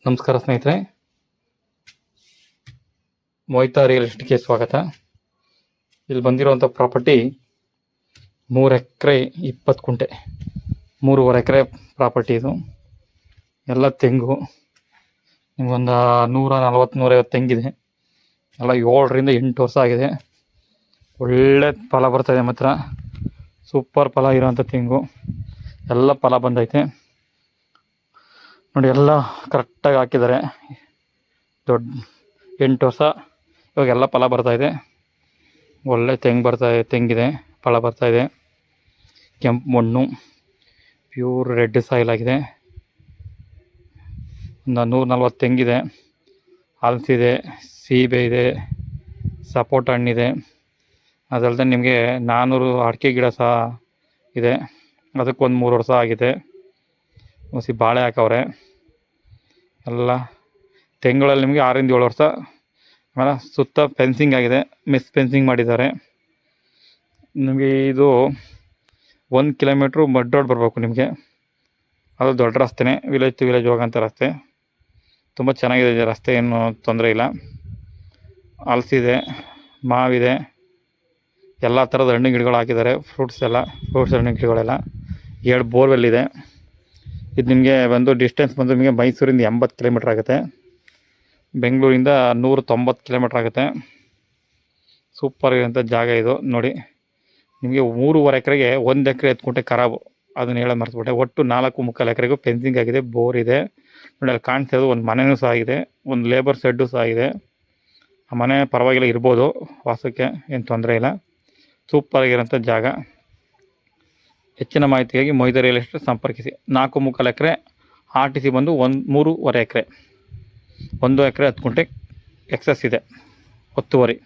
ನಮಸ್ಕಾರ ಸ್ನೇಹಿತರೆ, ಮೋಹಿತಾ ರಿಯಲ್ ಎಸ್ಟೇಟ್ಗೆ ಸ್ವಾಗತ. ಇಲ್ಲಿ ಬಂದಿರುವಂಥ ಪ್ರಾಪರ್ಟಿ 3 ಎಕರೆ 20 ಕುಂಟೆ, 3.5 ಎಕರೆ ಪ್ರಾಪರ್ಟಿ. ಇದು ಎಲ್ಲ ತೆಂಗು, ನಿಮಗೊಂದು 140-150 ತೆಂಗಿದೆ. ಎಲ್ಲ 7ರಿಂದ 8 ವರ್ಷ ಆಗಿದೆ. ಒಳ್ಳೆ ಫಲ ಬರ್ತಾಯಿದೆ. ಮಾತ್ರ ಸೂಪರ್ ಫಲ ಇರೋವಂಥ ತೆಂಗು, ಎಲ್ಲ ಫಲ ಬಂದೈತೆ ನೋಡಿ. ಎಲ್ಲ ಕರೆಕ್ಟಾಗಿ ಹಾಕಿದ್ದಾರೆ. ದೊಡ್ಡ 8 ವರ್ಷ ಇವಾಗೆಲ್ಲ ಫಲ ಬರ್ತಾಯಿದೆ. ಒಳ್ಳೆ ತೆಂಗಿದೆ, ಫಲ ಬರ್ತಾಯಿದೆ. ಕೆಂಪು ಮಣ್ಣು, ಪ್ಯೂರ್ ರೆಡ್ ಸಾಯಿಲ್ ಆಗಿದೆ. ಒಂದು 140 ತೆಂಗಿದೆ, ಹಲಸಿದೆ, ಸೀಬೆ ಇದೆ, ಸಪೋಟ ಹಣ್ಣಿದೆ. ಅದಲ್ಲದೆ ನಿಮಗೆ 400 ಅಡಿಕೆ ಗಿಡ ಸಹ ಇದೆ. ಅದಕ್ಕೊಂದು 3 ವರ್ಷ ಆಗಿದೆ. ಹುಸಿ ಬಾಳೆ ಹಾಕವ್ರೆ. ಎಲ್ಲ ತೆಂಗಳಲ್ಲಿ ನಿಮಗೆ 6ರಿಂದ 7 ವರ್ಷ. ಆಮೇಲೆ ಸುತ್ತ ಫೆನ್ಸಿಂಗ್ ಆಗಿದೆ, ಮೆಸ್ ಫೆನ್ಸಿಂಗ್ ಮಾಡಿದ್ದಾರೆ. ನಿಮಗೆ ಇದು 1 ಕಿಲೋಮೀಟ್ರು ಮಡ್ ರೋಡ್ ಬರಬೇಕು ನಿಮಗೆ. ಅದು ದೊಡ್ಡ ರಸ್ತೆನೇ, ವಿಲೇಜ್ ಟು ವಿಲೇಜ್ ಹೋಗೋಂಥ ರಸ್ತೆ. ತುಂಬ ಚೆನ್ನಾಗಿದೆ ರಸ್ತೆ, ಏನು ತೊಂದರೆ ಇಲ್ಲ. ಹಲಸಿದೆ, ಮಾವಿದೆ, ಎಲ್ಲ ಥರದ ಹಣ್ಣು ಗಿಡಗಳು ಹಾಕಿದ್ದಾರೆ. ಫ್ರೂಟ್ಸ್ ಹಣ್ಣು ಗಿಡಗಳೆಲ್ಲ. 7 ಬೋರ್ವೆಲ್ ಇದೆ. ಇದು ನಿಮಗೆ ಬಂದು ಡಿಸ್ಟೆನ್ಸ್ ಬಂದು ನಿಮಗೆ ಮೈಸೂರಿಂದ 80 ಕಿಲೋಮೀಟ್ರ್ ಆಗುತ್ತೆ, ಬೆಂಗಳೂರಿಂದ 190 ಕಿಲೋಮೀಟ್ರ್ ಆಗುತ್ತೆ. ಸೂಪರ್ ಇರೋಂಥ ಜಾಗ ಇದು ನೋಡಿ. ನಿಮಗೆ 3.5 ಎಕರೆಗೆ 1 ಎಕರೆ 10 ಕುಂಟೆ ಖರಾಬು, ಅದನ್ನು ಹೇಳೋದು ಮರ್ತುಬಿಟ್ಟೆ. ಒಟ್ಟು 4.75 ಎಕರೆಗೂ ಫೆನ್ಸಿಂಗ್ ಆಗಿದೆ, ಬೋರ್ ಇದೆ ನೋಡಿ. ಅಲ್ಲಿ ಕಾಣಿಸ್ತಿರೋದು ಒಂದು ಮನೆಯೂ ಸಹ ಆಗಿದೆ, ಒಂದು ಲೇಬರ್ ಶೆಡ್ಡು ಸಹ ಇದೆ. ಆ ಮನೆ ಪರವಾಗಿಲ್ಲ, ಇರ್ಬೋದು ವಾಸಕ್ಕೆ, ಏನು ತೊಂದರೆ ಇಲ್ಲ. ಸೂಪರ್ ಆಗಿರೋಂಥ ಜಾಗ. ಹೆಚ್ಚಿನ ಮಾಹಿತಿಗಾಗಿ ಮೋಹಿತಾ ರಿಯಲ್ ಎಸ್ಟೇಟ್ ಸಂಪರ್ಕಿಸಿ. 4.75 ಎಕರೆ, RTC ಬಂದು 3.5 ಎಕರೆ, 1 ಎಕರೆ 10 ಕುಂಟೆ ಎಕ್ಸಸ್ ಇದೆ, ಒತ್ತುವರಿ.